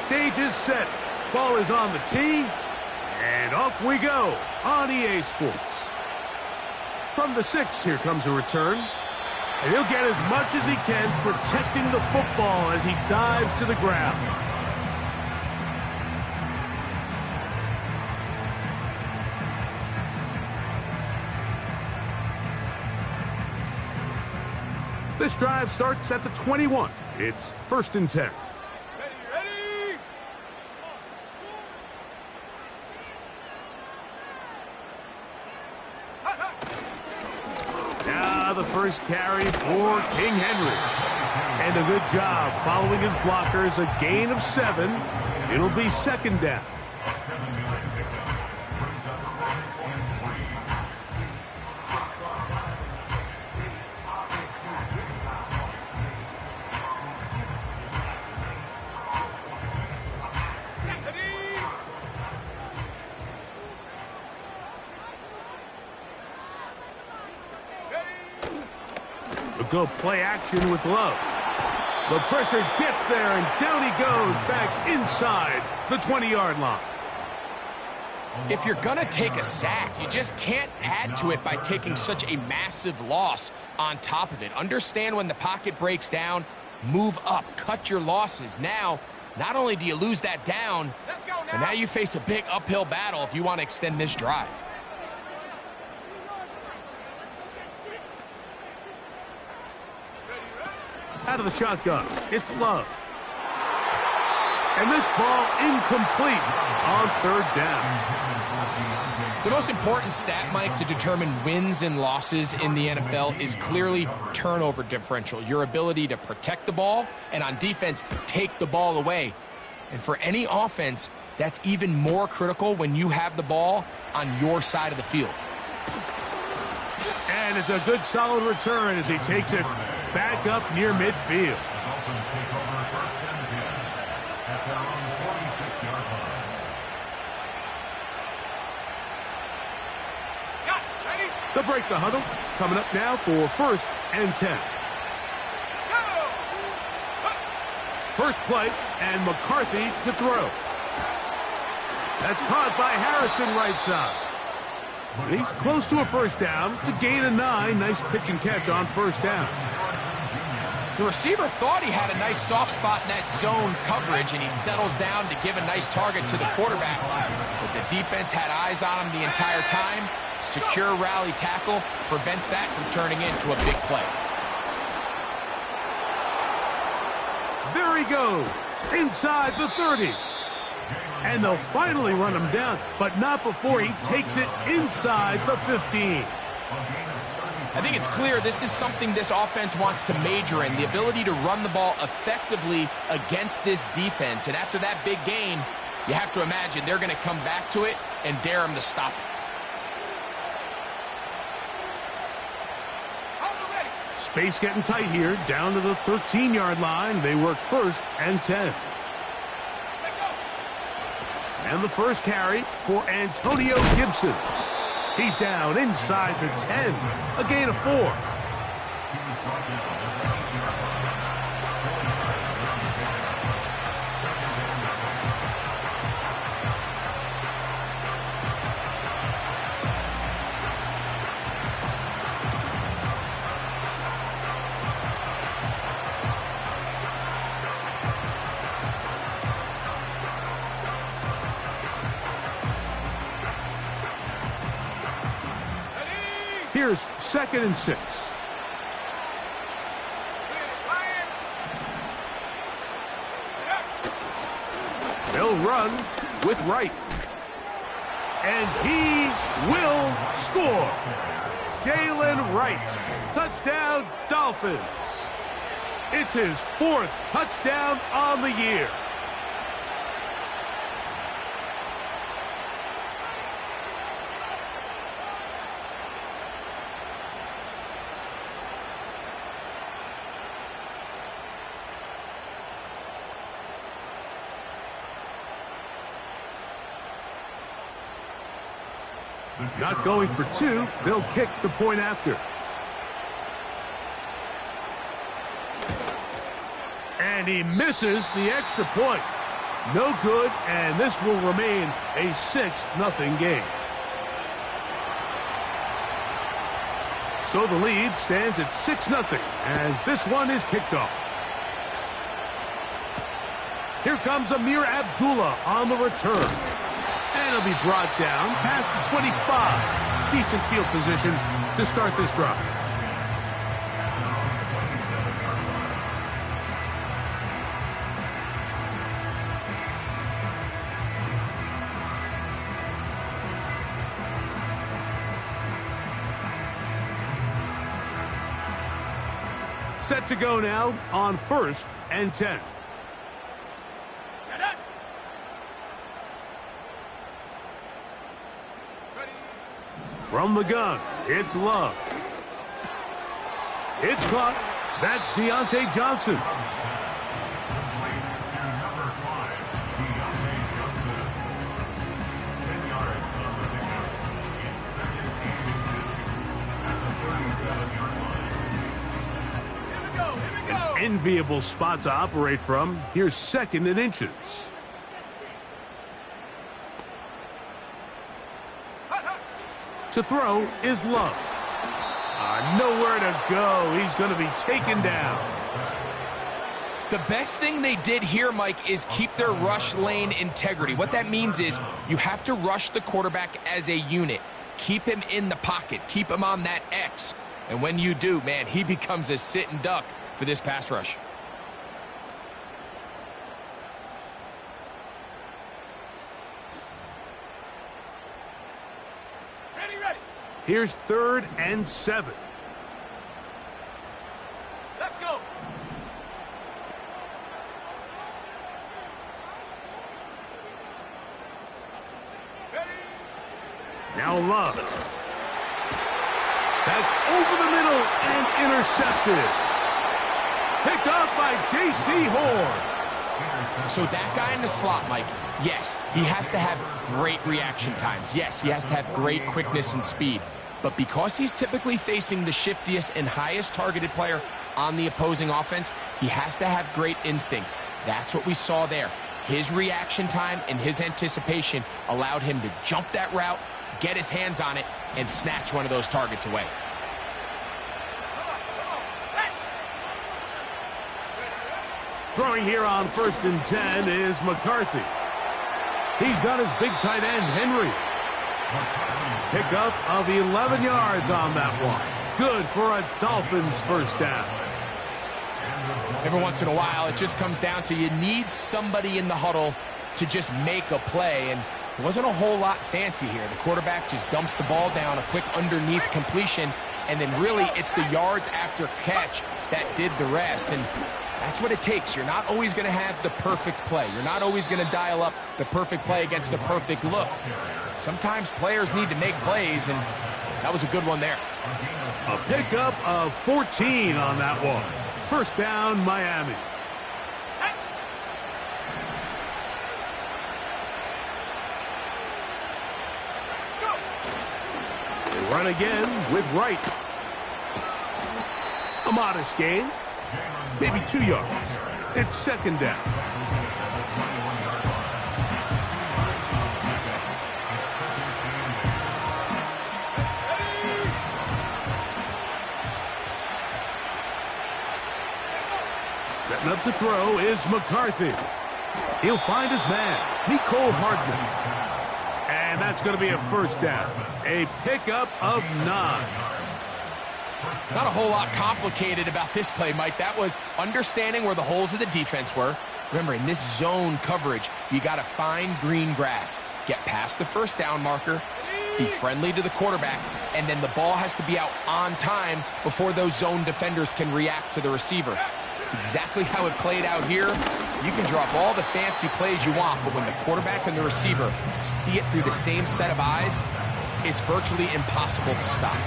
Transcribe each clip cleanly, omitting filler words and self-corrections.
stage is set. Ball is on the tee, and off we go on EA Sports. From the 6, here comes a return. And he'll get as much as he can, protecting the football as he dives to the ground. This drive starts at the 21. It's 1st and 10. Ready. Now the first carry for King Henry. And a good job following his blockers, a gain of 7. It'll be 2nd down. Go play action with Love. The pressure gets there, and down he goes back inside the 20-yard line. If you're going to take a sack, you just can't add to it by taking such a massive loss on top of it. Understand when the pocket breaks down, move up, cut your losses. Now, not only do you lose that down, but now you face a big uphill battle if you want to extend this drive. Out of the shotgun, it's Love. And this ball incomplete on 3rd down. The most important stat, Mike, to determine wins and losses in the NFL is clearly turnover differential, your ability to protect the ball and on defense, take the ball away. And for any offense, that's even more critical when you have the ball on your side of the field. And it's a good solid return as he takes it back up near midfield. They'll break the huddle. Coming up now for 1st and 10. First play, and McCarthy to throw. That's caught by Harrison right side. He's close to a 1st down to gain a 9. Nice pitch and catch on 1st down. The receiver thought he had a nice soft spot in that zone coverage, and he settles down to give a nice target to the quarterback. But the defense had eyes on him the entire time. Secure rally tackle prevents that from turning into a big play. There he goes, inside the 30. And they'll finally run him down, but not before he takes it inside the 15. I think it's clear this is something this offense wants to major in, the ability to run the ball effectively against this defense. And after that big gain, you have to imagine they're going to come back to it and dare him to stop it. Space getting tight here, down to the 13-yard line. They work 1st and 10. And the first carry for Antonio Gibson. He's down inside the 10. A gain of 4. Here's 2nd and 6. They'll run with Wright. And he will score. Jalen Wright. Touchdown, Dolphins. It's his 4th touchdown on the year. Not going for 2. They'll kick the point after. And he misses the extra point. No good, and this will remain a 6-0 game. So the lead stands at 6-0 as this one is kicked off. Here comes Amir Abdullah on the return. And he'll be brought down past the 25. Decent field position to start this drive. Set to go now on 1st and 10. From the gun, it's Love. It's caught. That's Deontay Johnson. An enviable spot to operate from. Here's 2nd and inches. To throw is Love. Nowhere to go. He's going to be taken down. The best thing they did here, Mike, is keep their rush lane integrity. What that means is you have to rush the quarterback as a unit. Keep him in the pocket. Keep him on that X. And when you do, man, he becomes a sitting duck for this pass rush. Here's 3rd and 7. Let's go. Now Love. That's over the middle and intercepted. Picked off by J.C. Horn. So that guy in the slot, Mike, yes, he has to have great reaction times. Yes, he has to have great quickness and speed. But because he's typically facing the shiftiest and highest targeted player on the opposing offense, he has to have great instincts. That's what we saw there. His reaction time and his anticipation allowed him to jump that route, get his hands on it, and snatch one of those targets away. Throwing here on 1st and 10 is McCarthy. He's got his big tight end, Henry. Pickup of 11 yards on that one. Good for a Dolphins 1st down. Every once in a while, it just comes down to you need somebody in the huddle to just make a play, and it wasn't a whole lot fancy here. The quarterback just dumps the ball down, a quick underneath completion, and then really it's the yards after catch that did the rest, and that's what it takes. You're not always going to have the perfect play. You're not always going to dial up the perfect play against the perfect look. Sometimes players need to make plays, and that was a good one there. A pickup of 14 on that one. 1st down, Miami. They run again with Wright. A modest gain. Maybe 2 yards. It's 2nd down. Setting up to throw is McCarthy. He'll find his man, Mecole Hardman. And that's going to be a 1st down. A pickup of 9. Not a whole lot complicated about this play, Mike. That was understanding where the holes of the defense were. Remember, in this zone coverage, you got to find green grass. Get past the 1st down marker, be friendly to the quarterback, and then the ball has to be out on time before those zone defenders can react to the receiver. It's exactly how it played out here. You can drop all the fancy plays you want, but when the quarterback and the receiver see it through the same set of eyes, it's virtually impossible to stop.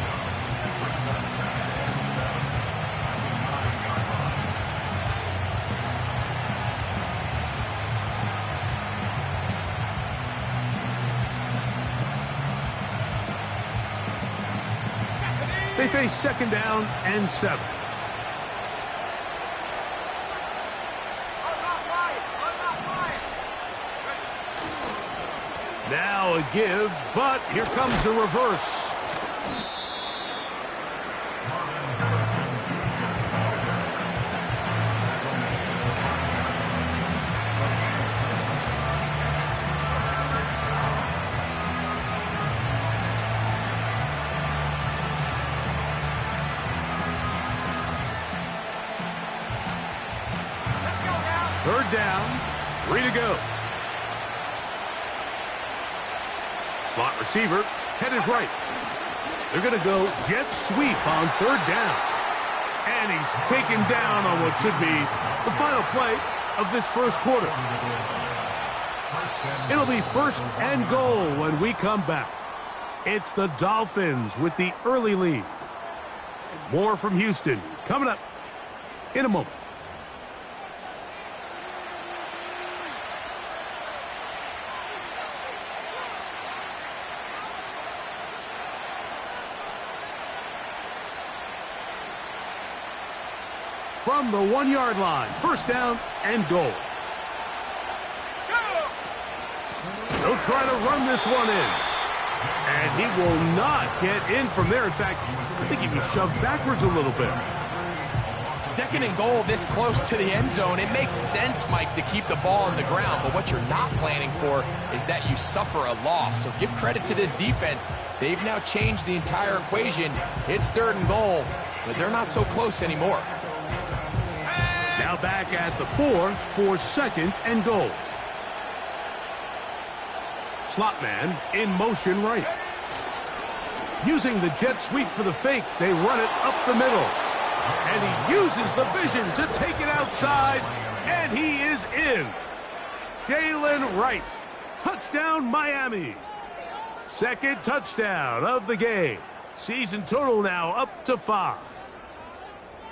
They face 2nd down and 7. now a give, but here comes the reverse. Third down, 3 to go. Slot receiver, headed right. They're going to go jet sweep on third down. And he's taken down on what should be the final play of this first quarter. It'll be 1st and goal when we come back. It's the Dolphins with the early lead. And more from Houston coming up in a moment. From the 1-yard line, 1st down and goal. They'll try to run this one in. And he will not get in from there. In fact, I think he was shoved backwards a little bit. 2nd and goal this close to the end zone. It makes sense, Mike, to keep the ball on the ground. But what you're not planning for is that you suffer a loss. So give credit to this defense. They've now changed the entire equation. It's 3rd and goal, but they're not so close anymore. Now back at the 4 for 2nd and goal. Slot man in motion right. Using the jet sweep for the fake, they run it up the middle. And he uses the vision to take it outside, and he is in. Jalen Wright. Touchdown, Miami. 2nd touchdown of the game. Season total now up to 5.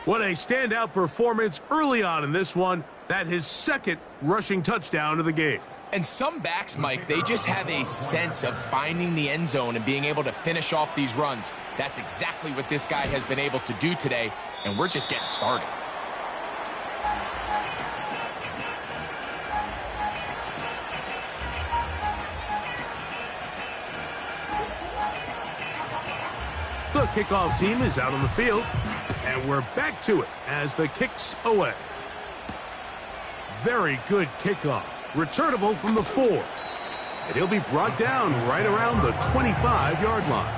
What a standout performance early on in this one. That his 2nd rushing touchdown of the game. And some backs, Mike, they just have a sense of finding the end zone and being able to finish off these runs. That's exactly what this guy has been able to do today, and we're just getting started. The kickoff team is out on the field, and we're back to it as the kick's away. Very good kickoff. Returnable from the 4. And he'll be brought down right around the 25-yard line.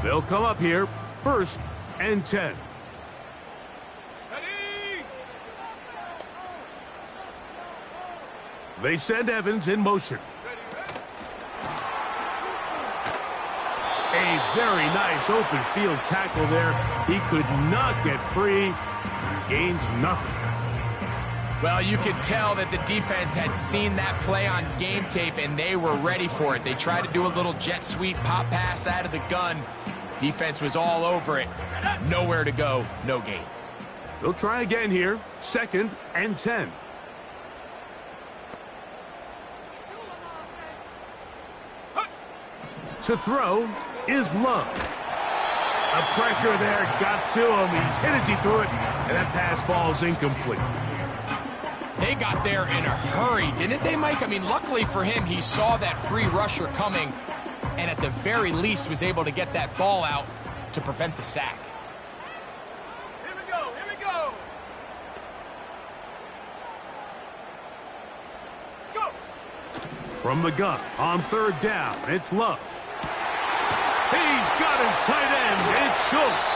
They'll come up here, 1st and 10. They send Evans in motion. A very nice open field tackle there. He could not get free and gains nothing. Well, you could tell that the defense had seen that play on game tape, and they were ready for it. They tried to do a little jet sweep pop pass out of the gun. Defense was all over it. Nowhere to go, no gain. They'll try again here, 2nd and 10. To throw is Love. The pressure there got to him. He's hit as he threw it, and that pass falls incomplete. They got there in a hurry, didn't they, Mike? I mean, luckily for him, he saw that free rusher coming, and at the very least was able to get that ball out to prevent the sack. Here we go, here we go. Go. From the gun on 3rd down, it's Love. He's got his tight end. It's Schultz.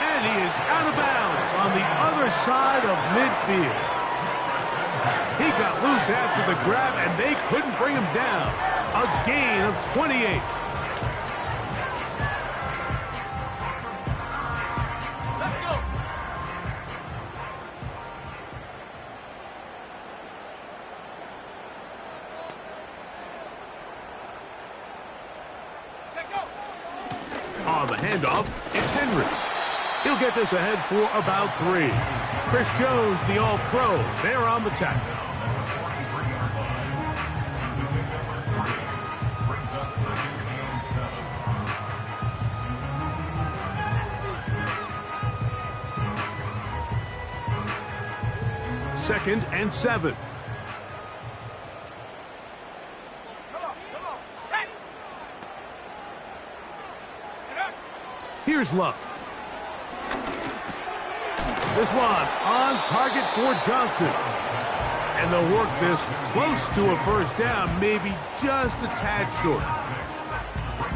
And he is out of bounds on the other side of midfield. He got loose after the grab, and they couldn't bring him down. A gain of 28. Let's go. Check go. On the handoff, it's Henry. He'll get this ahead for about 3. Chris Jones, the All-Pro, there on the tackle. 2nd and 7. Come on, set. Get up. Here's Love. This one on target for Johnson. And they'll work this close to a first down, maybe just a tad short.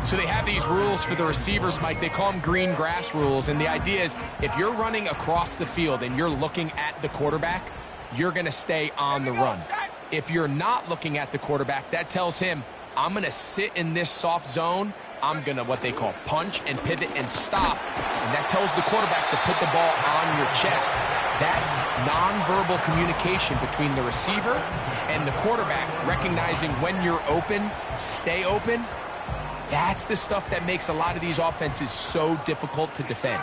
So they have these rules for the receivers, Mike. They call them green grass rules. And the idea is if you're running across the field and you're looking at the quarterback, you're going to stay on the run. If you're not looking at the quarterback, that tells him, I'm going to sit in this soft zone. I'm going to what they call punch and pivot and stop. And that tells the quarterback to put the ball on your chest. That nonverbal communication between the receiver and the quarterback, recognizing when you're open, stay open, that's the stuff that makes a lot of these offenses so difficult to defend.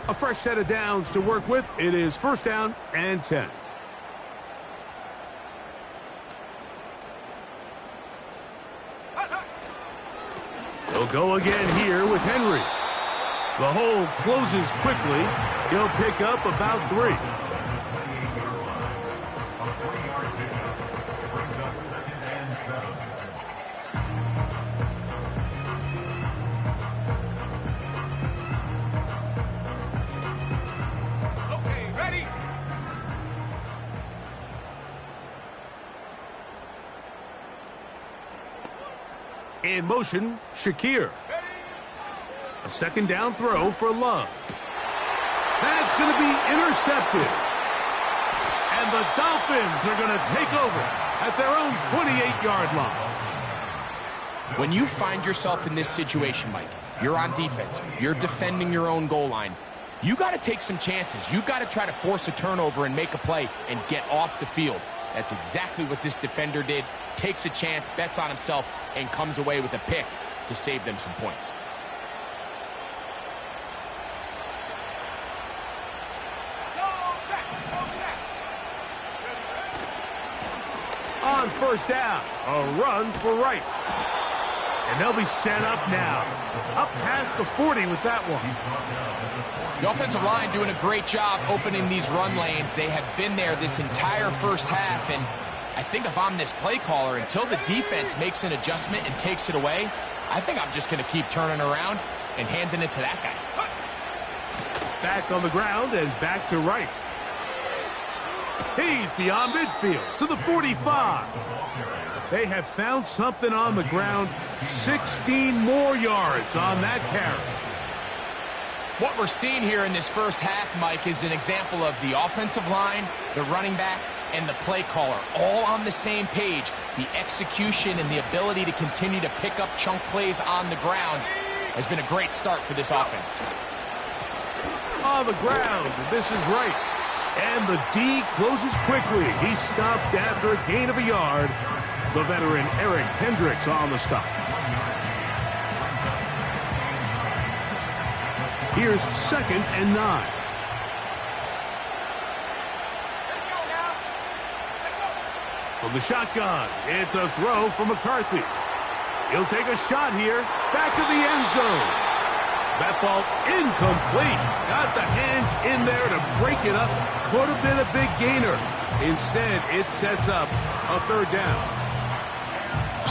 A fresh set of downs to work with. It is 1st down and 10. They'll go again here with Henry. The hole closes quickly. He'll pick up about 3. Okay, ready. In motion, Shakir. A 2nd down throw for Love. That's going to be intercepted. And the Dolphins are going to take over at their own 28-yard line. When you find yourself in this situation, Mike, you're on defense, you're defending your own goal line, you got to take some chances. You got to try to force a turnover and make a play and get off the field. That's exactly what this defender did. Takes a chance, bets on himself, and comes away with a pick to save them some points. On 1st down, a run for Wright. And they'll be set up now. Up past the 40 with that one. The offensive line doing a great job opening these run lanes. They have been there this entire first half, and I think if I'm this play caller, until the defense makes an adjustment and takes it away, I think I'm just going to keep turning around and handing it to that guy. Back on the ground and back to Wright. He's beyond midfield to the 45. They have found something on the ground. 16 more yards on that carry. What we're seeing here in this first half, Mike, is an example of the offensive line, the running back, and the play caller all on the same page. The execution and the ability to continue to pick up chunk plays on the ground has been a great start for this offense. On the ground, this is Wright. And the D closes quickly. He stopped after a gain of a yard. The veteran Eric Hendricks on the stop. Here's 2nd and 9. Let's go now. Let's go. From the shotgun, it's a throw from McCarthy. He'll take a shot here. Back to the end zone. That ball incomplete. Got the hands in there to break it up. Could have been a big gainer. Instead, it sets up a 3rd down.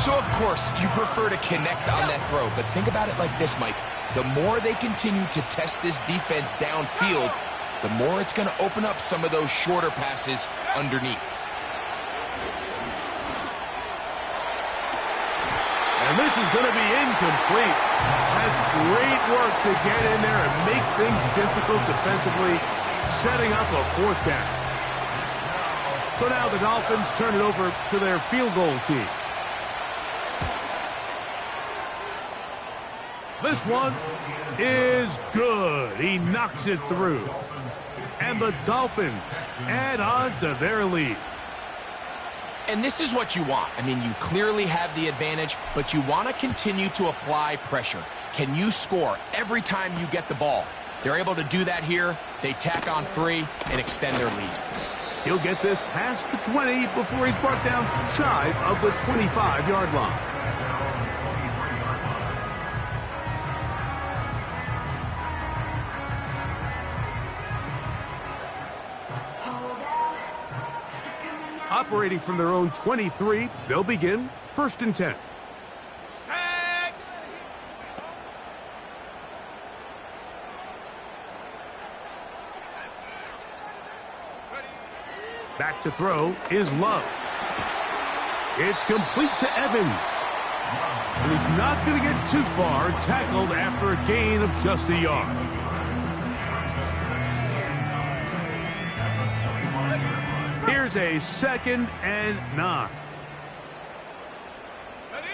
So, of course, you prefer to connect on that throw, but think about it like this, Mike. The more they continue to test this defense downfield, the more it's going to open up some of those shorter passes underneath. And this is going to be incomplete. That's great work to get in there and make things difficult defensively, setting up a 4th down. So now the Dolphins turn it over to their field goal team. This one is good. He knocks it through. And the Dolphins add on to their lead. And this is what you want. I mean, you clearly have the advantage, but you want to continue to apply pressure. Can you score every time you get the ball? They're able to do that here. They tack on 3 and extend their lead. He'll get this past the 20 before he's brought down shy of the 25-yard line. operating from their own 23. They'll begin 1st and 10. Sack. Back to throw is Love. It's complete to Evans. And he's not going to get too far, tackled after a gain of just a yard. Here's a 2nd and 9. Ready.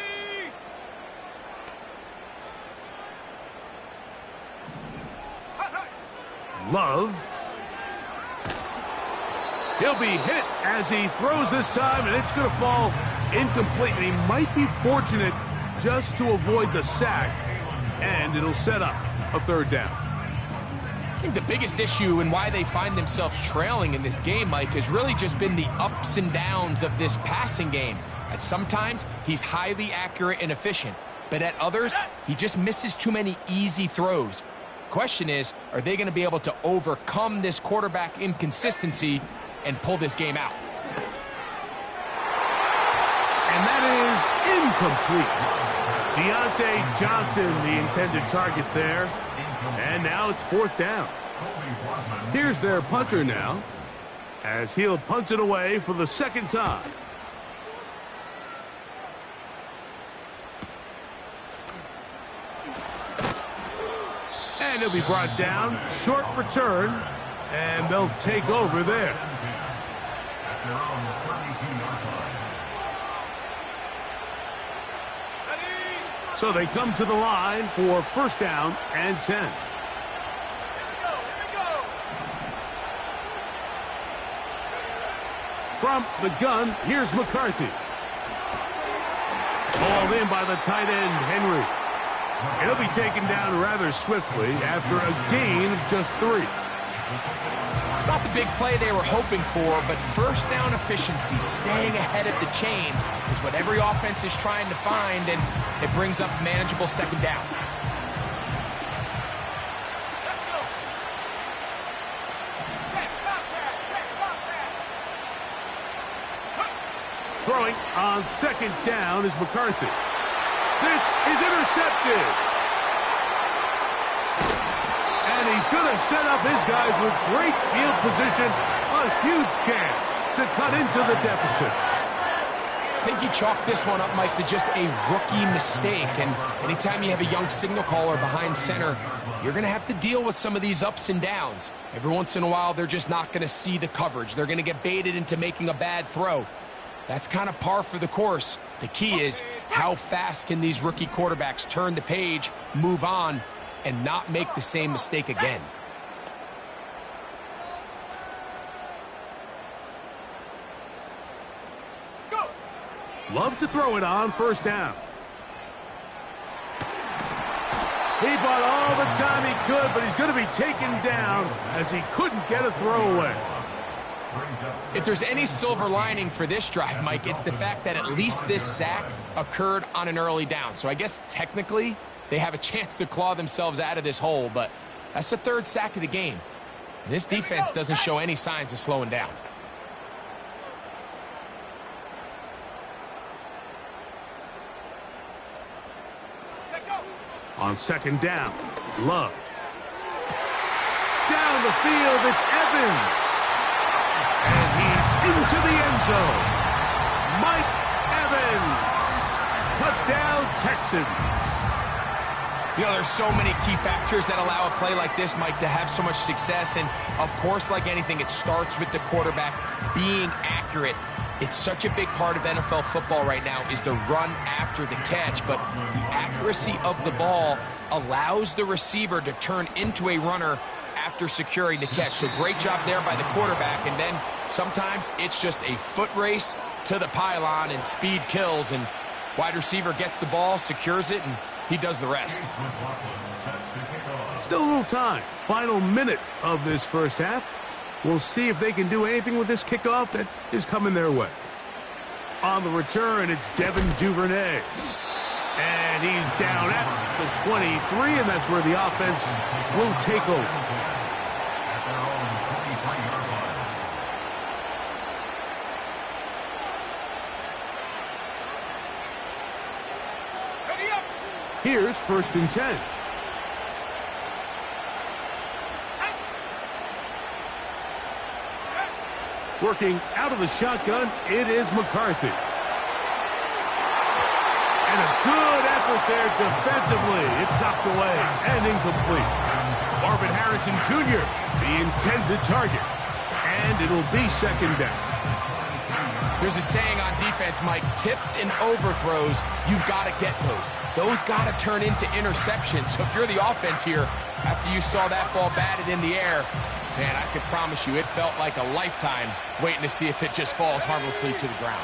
Love. He'll be hit as he throws this time, and it's going to fall incomplete. And he might be fortunate just to avoid the sack, and it'll set up a 3rd down. I think the biggest issue and why they find themselves trailing in this game, Mike, has really just been the ups and downs of this passing game. At sometimes, he's highly accurate and efficient, but at others, he just misses too many easy throws. Question is, are they going to be able to overcome this quarterback inconsistency and pull this game out? And that is incomplete. Deontay Johnson, the intended target there. And now it's 4th down. Here's their punter now, as he'll punt it away for the 2nd time. And he'll be brought down. Short return, and they'll take over there. So they come to the line for 1st down and 10. Here we go. From the gun, here's McCarthy. Hauled in by the tight end, Henry. He'll be taken down rather swiftly after a gain of just 3. It's not the big play they were hoping for, but 1st down efficiency, staying ahead of the chains, is what every offense is trying to find, and it brings up a manageable 2nd down. Let's go. Check, stop that. Check, stop that. Throwing on 2nd down is McCarthy. This is intercepted. And he's going to set up his guys with great field position. A huge chance to cut into the deficit. I think you chalk this one up, Mike, to just a rookie mistake. And anytime you have a young signal caller behind center, you're going to have to deal with some of these ups and downs. Every once in a while, they're just not going to see the coverage. They're going to get baited into making a bad throw. That's kind of par for the course. The key is how fast can these rookie quarterbacks turn the page, move on, and not make the same mistake again. Go. Love to throw it on 1st down. He bought all the time he could, but he's going to be taken down as he couldn't get a throwaway. If there's any silver lining for this drive, Mike, it's the fact that at least this sack occurred on an early down. So I guess technically they have a chance to claw themselves out of this hole, but that's the 3rd sack of the game. And this defense doesn't show any signs of slowing down. On 2nd down, Love. Down the field, it's Evans. And he's into the end zone. Mike Evans. Touchdown, Texans. You know, there's so many key factors that allow a play like this, Mike, to have so much success. And, of course, like anything, it starts with the quarterback being accurate. It's such a big part of NFL football right now is the run after the catch. But the accuracy of the ball allows the receiver to turn into a runner after securing the catch. So great job there by the quarterback. And then sometimes it's just a foot race to the pylon and speed kills. And wide receiver gets the ball, secures it, and he does the rest. Still a little time. Final minute of this 1st half. We'll see if they can do anything with this kickoff that is coming their way. On the return, it's Devin Duvernay. And he's down at the 23, and that's where the offense will take over. Here's 1st and 10. Working out of the shotgun, it is McCarthy. And a good effort there defensively. It's knocked away and incomplete. Marvin Harrison Jr., the intended target. And it'll be 2nd down. There's a saying on defense, Mike, tips and overthrows, you've got to get those. Those got to turn into interceptions. So if you're the offense here, after you saw that ball batted in the air, man, I can promise you it felt like a lifetime waiting to see if it just falls harmlessly to the ground.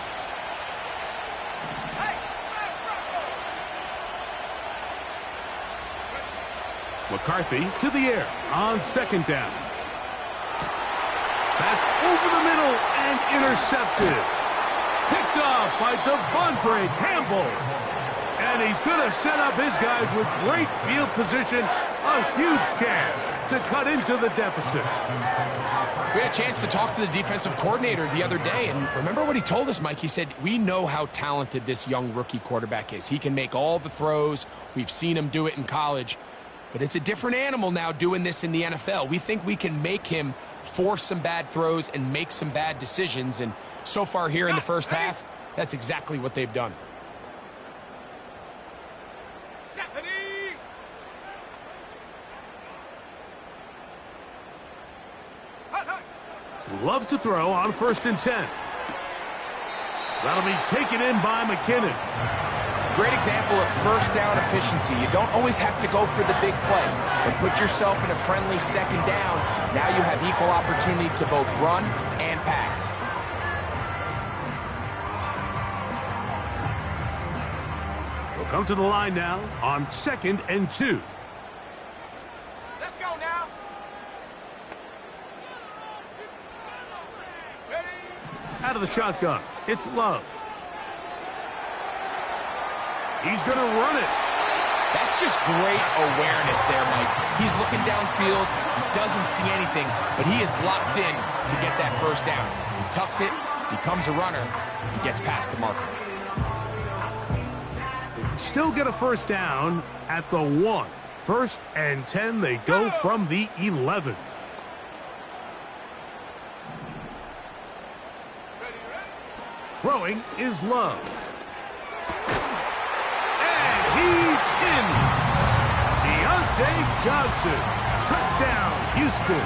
McCarthy to the air on 2nd down. That's over the middle and intercepted. Picked off by Devondre Campbell. And he's going to set up his guys with great field position. A huge chance to cut into the deficit. We had a chance to talk to the defensive coordinator the other day, and remember what he told us, Mike? He said, we know how talented this young rookie quarterback is. He can make all the throws. We've seen him do it in college. But it's a different animal now doing this in the NFL. We think we can make him force some bad throws and make some bad decisions. And so far here in the first half, that's exactly what they've done. Love to throw on 1st and 10. That'll be taken in by McKinnon. Great example of first down efficiency. You don't always have to go for the big play, but put yourself in a friendly 2nd down. Now you have equal opportunity to both run and pass. We'll come to the line now on 2nd and 2. Let's go now. Ready? Out of the shotgun, it's Love. He's going to run it. That's just great awareness there, Mike. He's looking downfield. He doesn't see anything, but he is locked in to get that 1st down. He tucks it, becomes a runner, and gets past the marker. They can still get a 1st down at the 1. 1st and 10, they go from the 11. Throwing is Love. He's in. Deontay Johnson. Touchdown, Houston.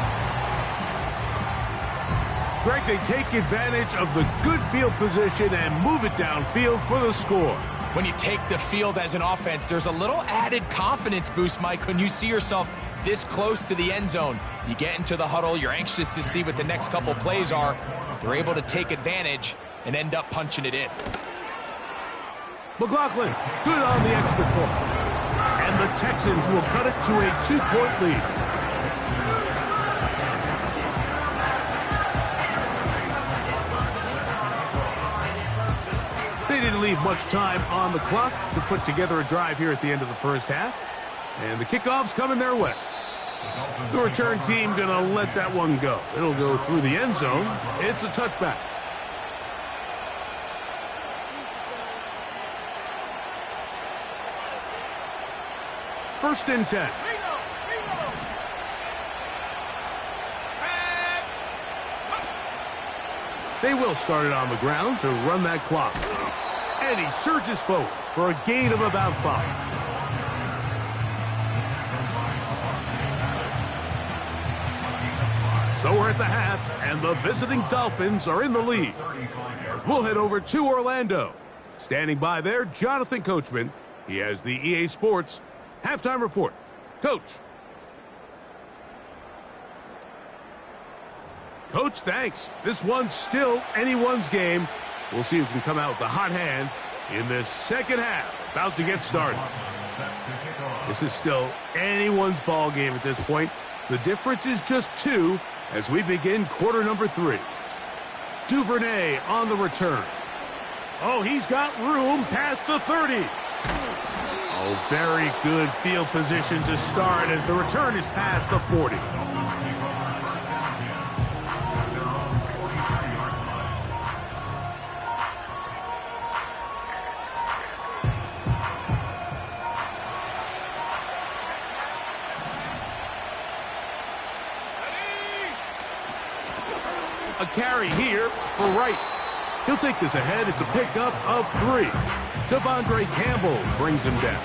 Greg, they take advantage of the good field position and move it downfield for the score. When you take the field as an offense, there's a little added confidence boost, Mike, when you see yourself this close to the end zone. You get into the huddle, you're anxious to see what the next couple plays are. They're able to take advantage and end up punching it in. McLaughlin, good on the extra point. And the Texans will cut it to a 2-point lead. They didn't leave much time on the clock to put together a drive here at the end of the first half. And the kickoff's coming their way. The return team going to let that one go. It'll go through the end zone. It's a touchback. First and 10. They will start it on the ground to run that clock. And he surges forward for a gain of about 5. So we're at the half, and the visiting Dolphins are in the lead. We'll head over to Orlando. Standing by there, Jonathan Coachman. He has the EA Sports halftime report. Coach. Coach, thanks. This one's still anyone's game. We'll see who can come out with the hot hand in this second half. About to get started. This is still anyone's ball game at this point. The difference is just 2 as we begin quarter number 3. Duvernay on the return. Oh, he's got room past the 30. Oh, very good field position to start as the return is past the 40. A carry here for Wright. He'll take this ahead. It's a pickup of 3. Devondre Campbell brings him down.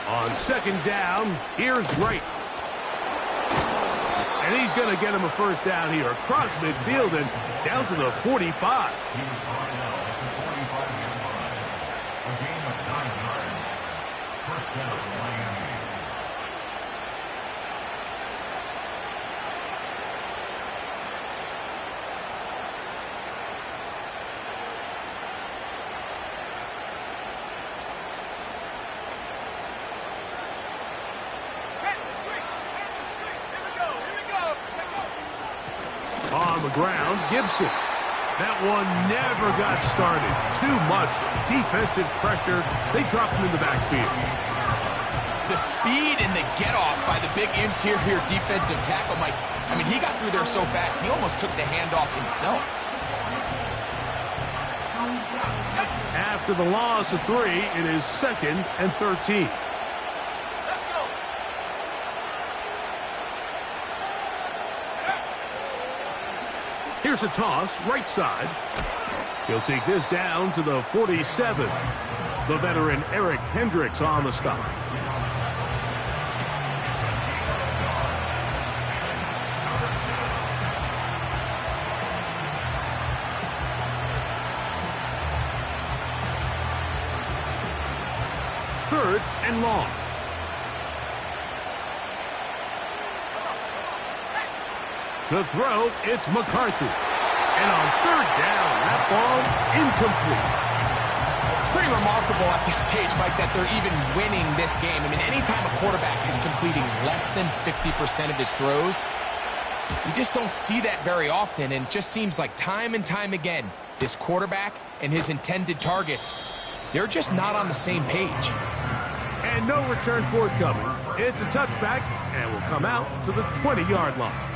On second down, here's Wright. And he's going to get him a first down here across midfield and down to the 45. On the ground, Gibson. That one never got started. Too much defensive pressure. They dropped him in the backfield. The speed and the get-off by the big interior defensive tackle, Mike. I mean, he got through there so fast, he almost took the handoff himself. After the loss of 3, it is 2nd and 13. Here's a toss, right side. He'll take this down to the 47. The veteran Eric Hendricks on the stop. Third and long. To throw, it's McCarthy. And on third down, that ball incomplete. It's pretty remarkable at this stage, Mike, that they're even winning this game. I mean, anytime a quarterback is completing less than 50% of his throws, you just don't see that very often. And it just seems like time and time again, this quarterback and his intended targets, they're just not on the same page. And no return forthcoming. It's a touchback and will come out to the 20-yard line.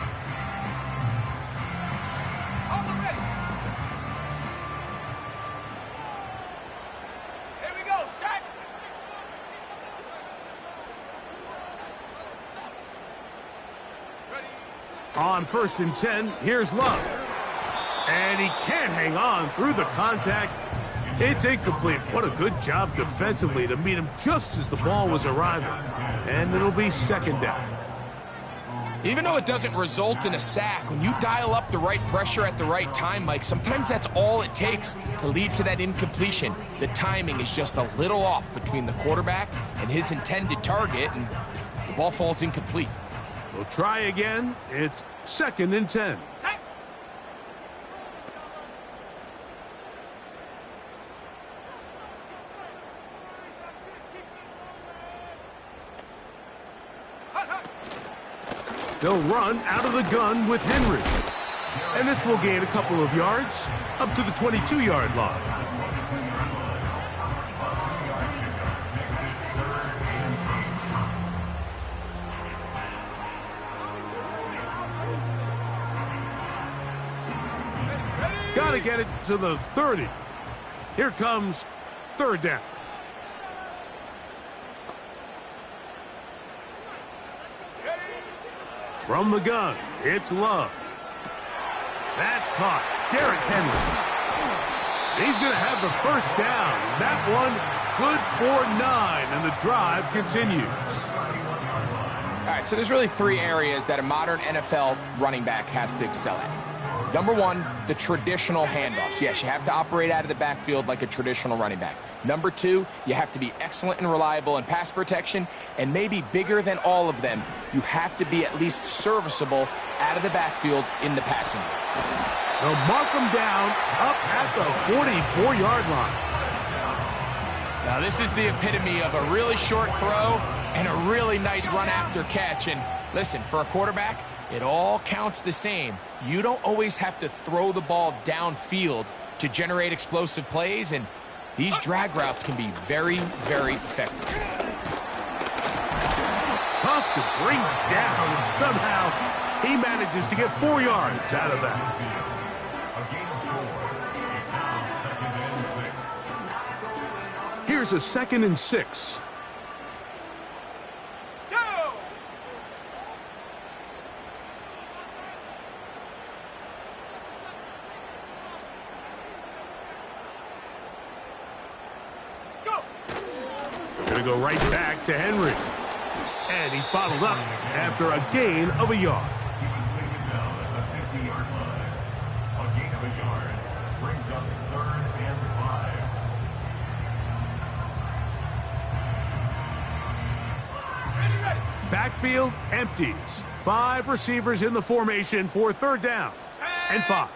On 1st and 10, here's Love. And he can't hang on through the contact. It's incomplete. What a good job defensively to meet him just as the ball was arriving. And it'll be 2nd down. Even though it doesn't result in a sack, when you dial up the right pressure at the right time, Mike, sometimes that's all it takes to lead to that incompletion. The timing is just a little off between the quarterback and his intended target, and the ball falls incomplete. We'll try again. It's 2nd and 10. They'll run out of the gun with Henry. And this will gain a couple of yards up to the 22-yard line. Got to get it to the 30. Here comes 3rd down. From the gun, it's Love. That's caught. Derrick Henry. He's going to have the first down. That one good for 9, and the drive continues. All right, so there's really 3 areas that a modern NFL running back has to excel at. Number 1, the traditional handoffs. Yes, you have to operate out of the backfield like a traditional running back. Number 2, you have to be excellent and reliable in pass protection, and maybe bigger than all of them, you have to be at least serviceable out of the backfield in the passing game. They'll mark them down up at the 44-yard line. Now, this is the epitome of a really short throw and a really nice run after catch. And listen, for a quarterback, it all counts the same. You don't always have to throw the ball downfield to generate explosive plays, and these drag routes can be very, very effective. Tough to bring down, and somehow he manages to get 4 yards out of that. Here's a 2nd and 6. Go! Go! Going to go right back to Henry. And he's bottled up after a gain of a yard. He was taken down at the 50-yard line. A gain of a yard brings up 3rd and 5. Ready, ready. Backfield empties. 5 receivers in the formation for 3rd down and 5.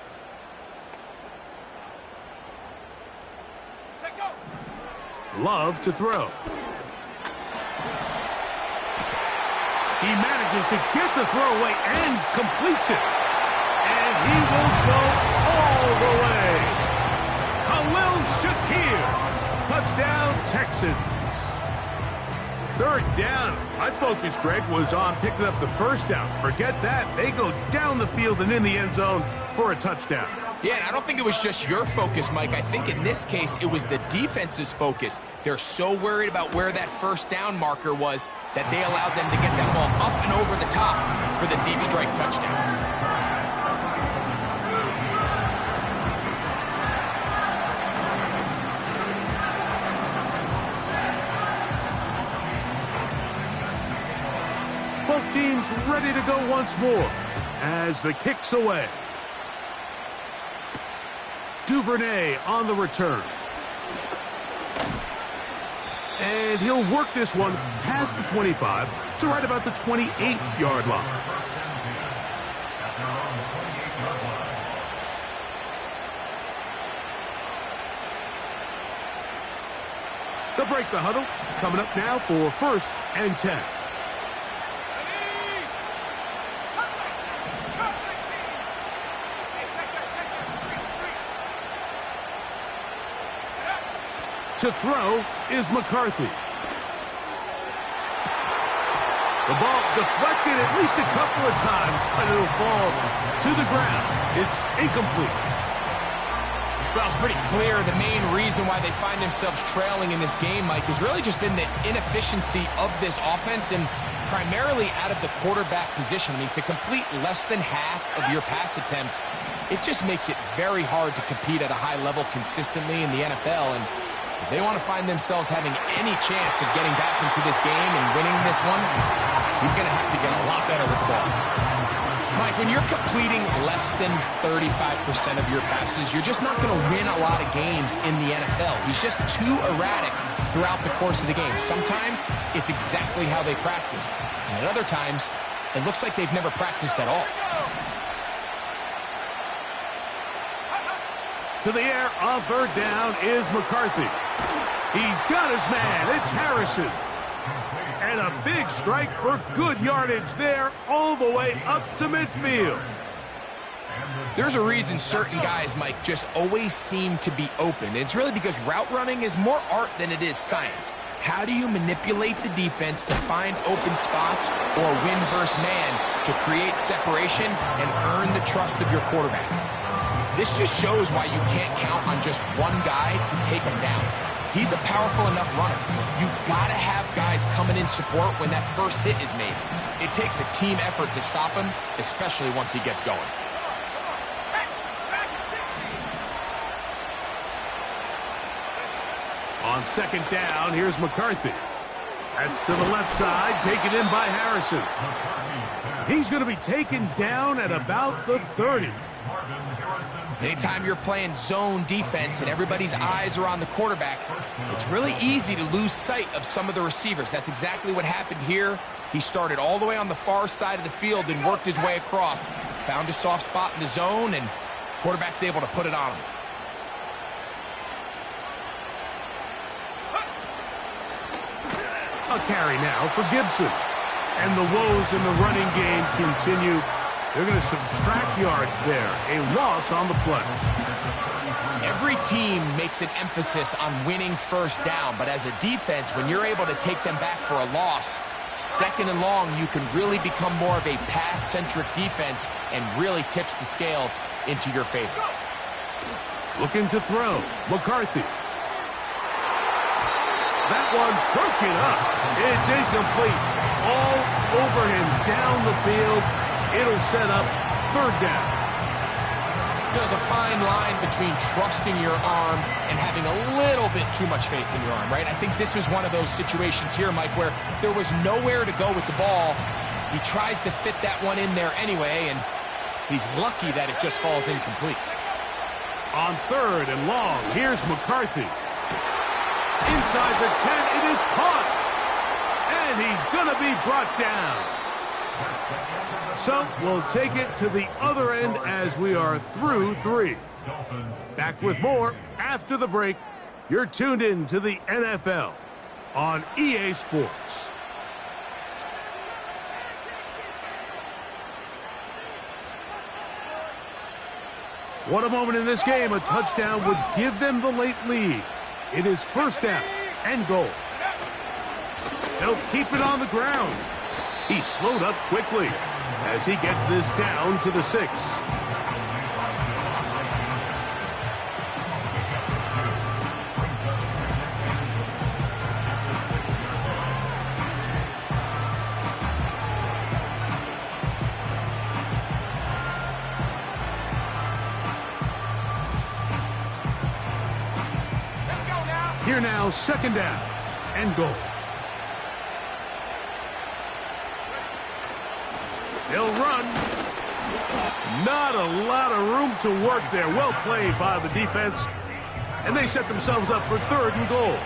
Set, go. Love to throw. He manages to get the throw away and completes it. And he will go all the way. Khalil Shakir. Touchdown, Texans. 3rd down. My focus, Greg, was on picking up the 1st down. Forget that. They go down the field and in the end zone for a touchdown. Yeah, and I don't think it was just your focus, Mike. I think in this case, it was the defense's focus. They're so worried about where that 1st down marker was that they allowed them to get that ball up and over the top for the deep strike touchdown. Both teams ready to go once more as the kick's away. Duvernay on the return. And he'll work this one past the 25 to right about the 28-yard line. They'll break the huddle. Coming up now for 1st and 10. Ready. Cut 19. Cut 19. Hey, check that. 3. To throw is McCarthy. The ball deflected at least a couple of times, but it'll fall to the ground. It's incomplete. Well, it's pretty clear the main reason why they find themselves trailing in this game, Mike, has really just been the inefficiency of this offense and primarily out of the quarterback position. I mean, to complete less than half of your pass attempts, it just makes it very hard to compete at a high level consistently in the NFL. And if they want to find themselves having any chance of getting back into this game and winning this one, he's going to have to get a lot better with the ball. Mike, when you're completing less than 35% of your passes, you're just not going to win a lot of games in the NFL. He's just too erratic throughout the course of the game. Sometimes it's exactly how they practiced. And at other times, it looks like they've never practiced at all. To the air on 3rd down is McCarthy. He's got his man. It's Harrison. And a big strike for good yardage there all the way up to midfield. There's a reason certain guys, Mike, just always seem to be open. It's really because route running is more art than it is science. How do you manipulate the defense to find open spots or win versus man to create separation and earn the trust of your quarterback? This just shows why you can't count on just one guy to take him down. He's a powerful enough runner. You gotta have guys coming in support when that first hit is made. It takes a team effort to stop him, especially once he gets going. On 2nd down, here's McCarthy. That's to the left side, taken in by Harrison. He's going to be taken down at about the 30. Anytime you're playing zone defense and everybody's eyes are on the quarterback, it's really easy to lose sight of some of the receivers. That's exactly what happened here. He started all the way on the far side of the field and worked his way across. Found a soft spot in the zone, and quarterback's able to put it on him. A carry now for Gibson. And the woes in the running game continue. They're going to subtract yards there. A loss on the play. Every team makes an emphasis on winning first down, but as a defense, when you're able to take them back for a loss, 2nd and long, you can really become more of a pass-centric defense and really tips the scales into your favor. Looking to throw. McCarthy. that one broken up. It's incomplete. All over him down the field. It'll set up third down. There's a fine line between trusting your arm and having a little bit too much faith in your arm, right? I think this was one of those situations here, Mike, where there was nowhere to go with the ball. He tries to fit that one in there anyway, and he's lucky that it just falls incomplete. On third and long, here's McCarthy. Inside the 10, it is caught. And he's going to be brought down. So we'll take it to the other end as we are through 3. Back with more after the break. You're tuned in to the NFL on EA Sports. What a moment in this game. A touchdown would give them the late lead. It is first down and goal. They'll keep it on the ground. He slowed up quickly as he gets this down to the 6. Here now, second down and goal. They'll run. Not a lot of room to work there. Well played by the defense. And they set themselves up for third and goal.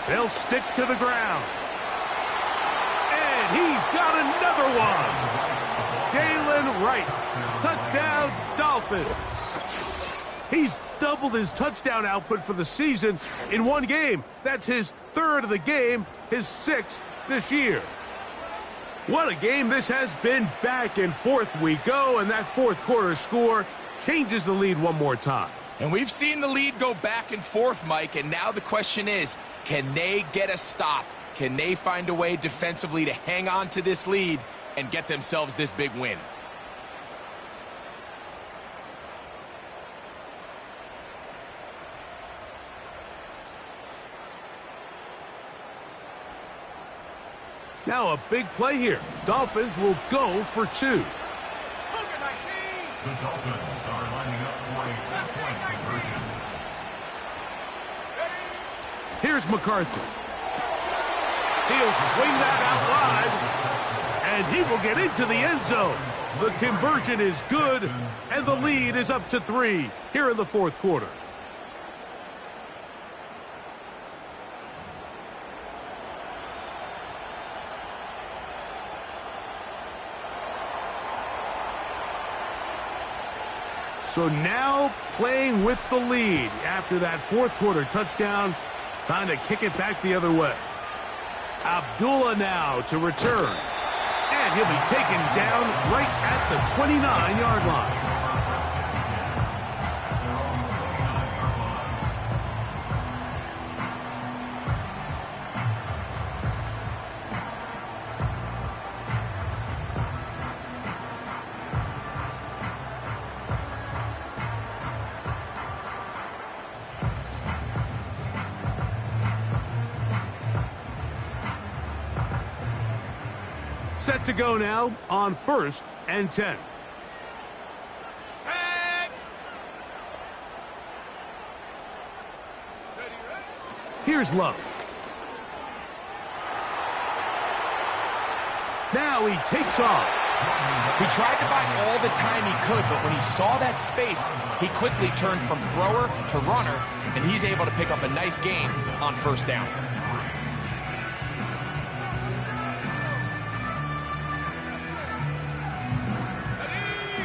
They'll stick to the ground. And he's got another one. Jalen Wright. Touchdown, Dolphins. He's doubled his touchdown output for the season in one game. That's his third of the game, his 6th this year. What a game this has been. Back and forth we go, and that fourth quarter score changes the lead one more time. And we've seen the lead go back and forth, Mike, and now the question is, can they get a stop? Can they find a way defensively to hang on to this lead and get themselves this big win? Now a big play here. Dolphins will go for 2. The Dolphins are lining up for a two-point conversion. Here's McCarthy. He'll swing that out wide, and he will get into the end zone. The conversion is good, and the lead is up to 3 here in the fourth quarter. So now playing with the lead after that fourth quarter touchdown, time to kick it back the other way. Abdullah now to return, and he'll be taken down right at the 29-yard line. Set to go now on 1st and 10. Set. Here's Love. Now he takes off. He tried to buy all the time he could, but when he saw that space, he quickly turned from thrower to runner, and he's able to pick up a nice gain on first down.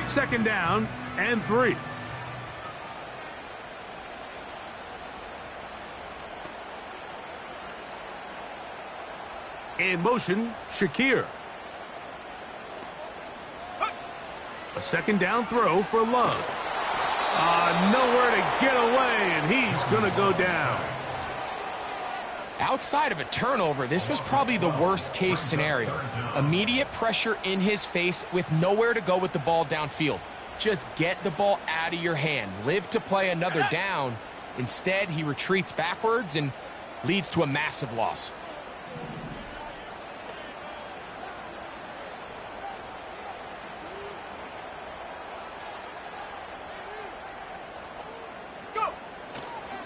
Second down and 3. In motion, Shakir. A second down throw for Love. Nowhere to get away, and he's going to go down. Outside of a turnover, this was probably the worst-case scenario. Immediate pressure in his face with nowhere to go with the ball downfield. Just get the ball out of your hand. Live to play another down. Instead, he retreats backwards and leads to a massive loss.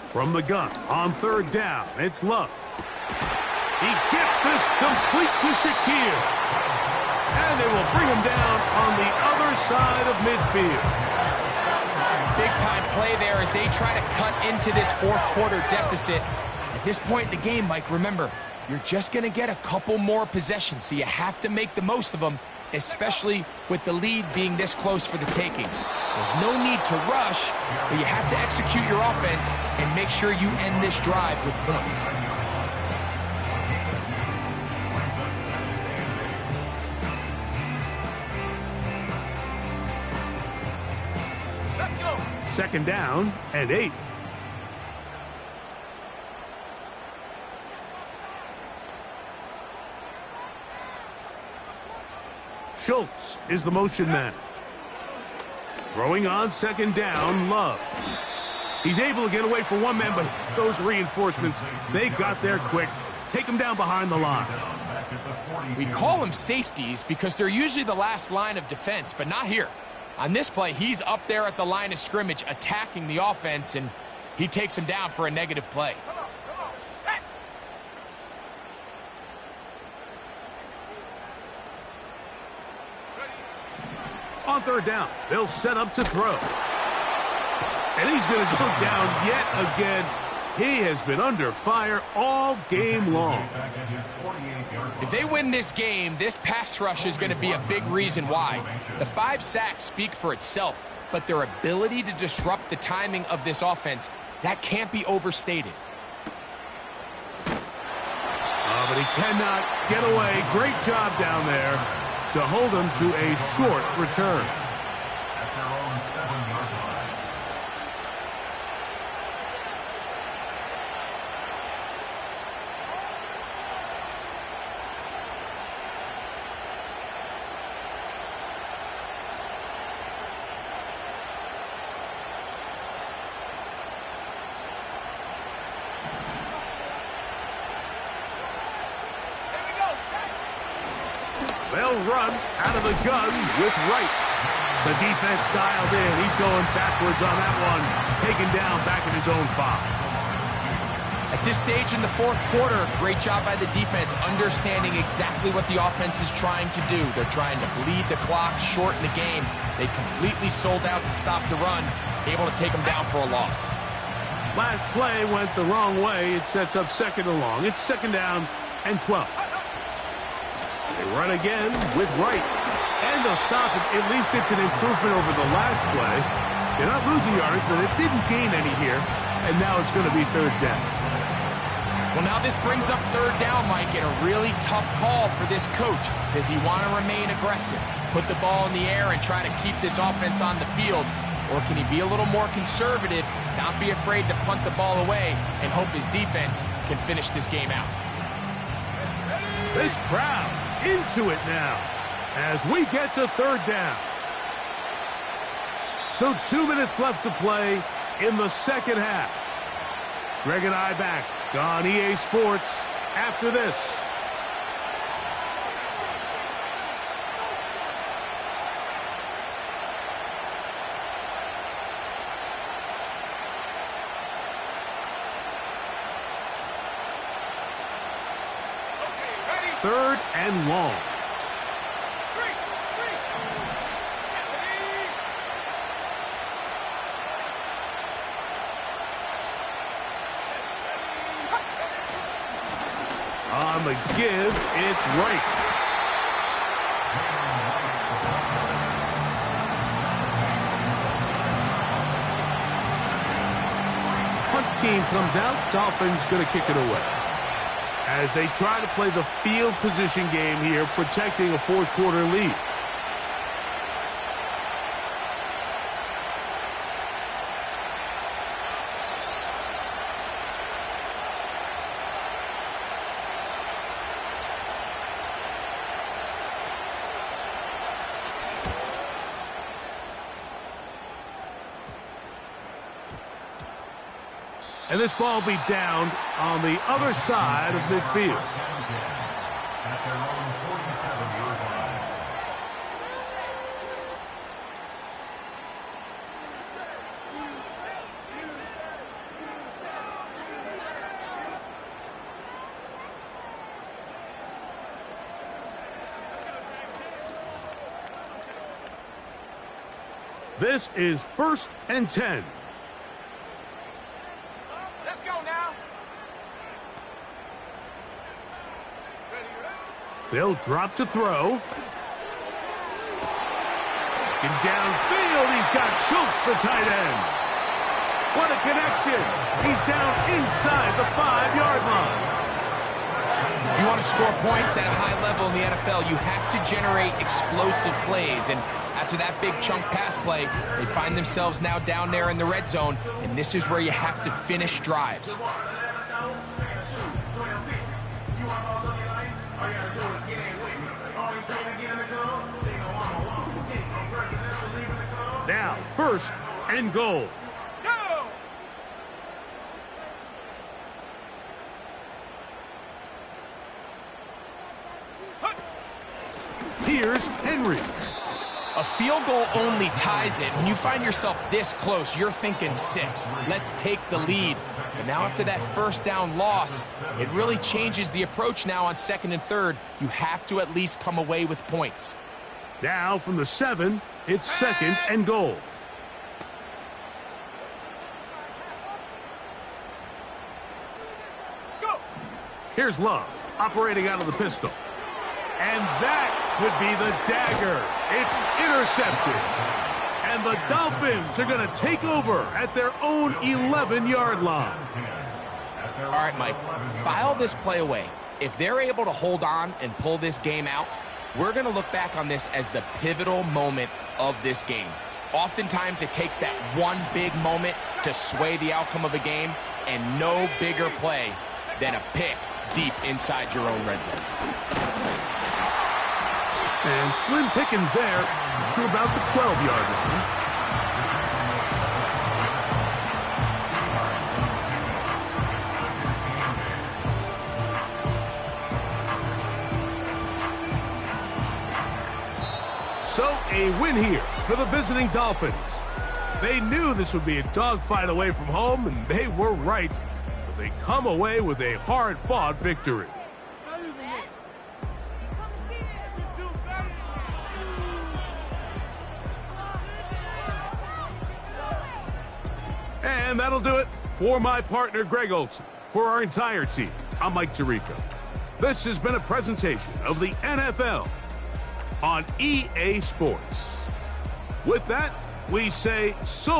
From the gun, on third down, it's Love. He gets this complete to Shakir. And they will bring him down on the other side of midfield. Big-time play there as they try to cut into this fourth-quarter deficit. At this point in the game, Mike, remember, you're just going to get a couple more possessions, so you have to make the most of them, especially with the lead being this close for the taking. There's no need to rush, but you have to execute your offense and make sure you end this drive with points. Let's go. Second down and 8. Schultz is the motion man. Throwing on second down, Love. He's able to get away from one man, but those reinforcements, they got there quick. Take him down behind the line. We call them safeties because they're usually the last line of defense, but not here. On this play, he's up there at the line of scrimmage attacking the offense, and he takes him down for a negative play. Come on, set. On third down, they'll set up to throw. And he's going to go down yet again. He has been under fire all game long. If they win this game, this pass rush is going to be a big reason why. The 5 sacks speak for itself, but their ability to disrupt the timing of this offense, that can't be overstated. But he cannot get away. Great job down there to hold him to a short return. At their own 7-yard line. Here we go, set. They'll run out of the gun with Wright. The defense dialed in. He's going backwards on that one. Taken down back at his own 5. At this stage in the fourth quarter, great job by the defense understanding exactly what the offense is trying to do. They're trying to bleed the clock, shorten the game. They completely sold out to stop the run, able to take them down for a loss. Last play went the wrong way. It sets up second and long. It's second down and 12. They run again with Wright. And they'll stop it. At least it's an improvement over the last play. They're not losing yards, but it didn't gain any here. And now it's going to be third down. Well, now this brings up third down, Mike, and a really tough call for this coach. Does he want to remain aggressive, put the ball in the air and try to keep this offense on the field? Or can he be a little more conservative, not be afraid to punt the ball away, and hope his defense can finish this game out? This crowd into it now as we get to third down. So 2 minutes left to play in the second half. Greg and I back on EA Sports after this. Okay, ready. Third and long. Three. On the give, it's Wright. Punt team comes out. Dolphins going to kick it away. as they try to play the field position game here, protecting a fourth-quarter lead. And this ball will be down on the other side of midfield. At their own 47-yard line. This is 1st and 10. Let's go now. They'll drop to throw. And downfield, he's got Schultz, the tight end. What a connection. He's down inside the 5-yard line. If you want to score points at a high level in the NFL, you have to generate explosive plays. And after that big chunk pass play, they find themselves now down there in the red zone, and this is where you have to finish drives. Now, 1st and goal. Go! Here's Henry. A field goal only ties it. When you find yourself this close, you're thinking 6. Let's take the lead. But now after that first down loss, it really changes the approach now on 2nd and 3rd. You have to at least come away with points. Now from the 7, it's 2nd and goal. Go! Here's Love, operating out of the pistol. And that could be the dagger. It's intercepted. And the Dolphins are going to take over at their own 11-yard line. All right, Mike, file this play away. If they're able to hold on and pull this game out, we're going to look back on this as the pivotal moment of this game. Oftentimes, it takes that one big moment to sway the outcome of a game, and no bigger play than a pick deep inside your own red zone. And slim pickings there to about the 12-yard line. So a win here for the visiting Dolphins. They knew this would be a dogfight away from home, and they were right. But they come away with a hard-fought victory. And that'll do it for my partner, Greg Olsen. For our entire team, I'm Mike Tirico. This has been a presentation of the NFL on EA Sports. With that, we say so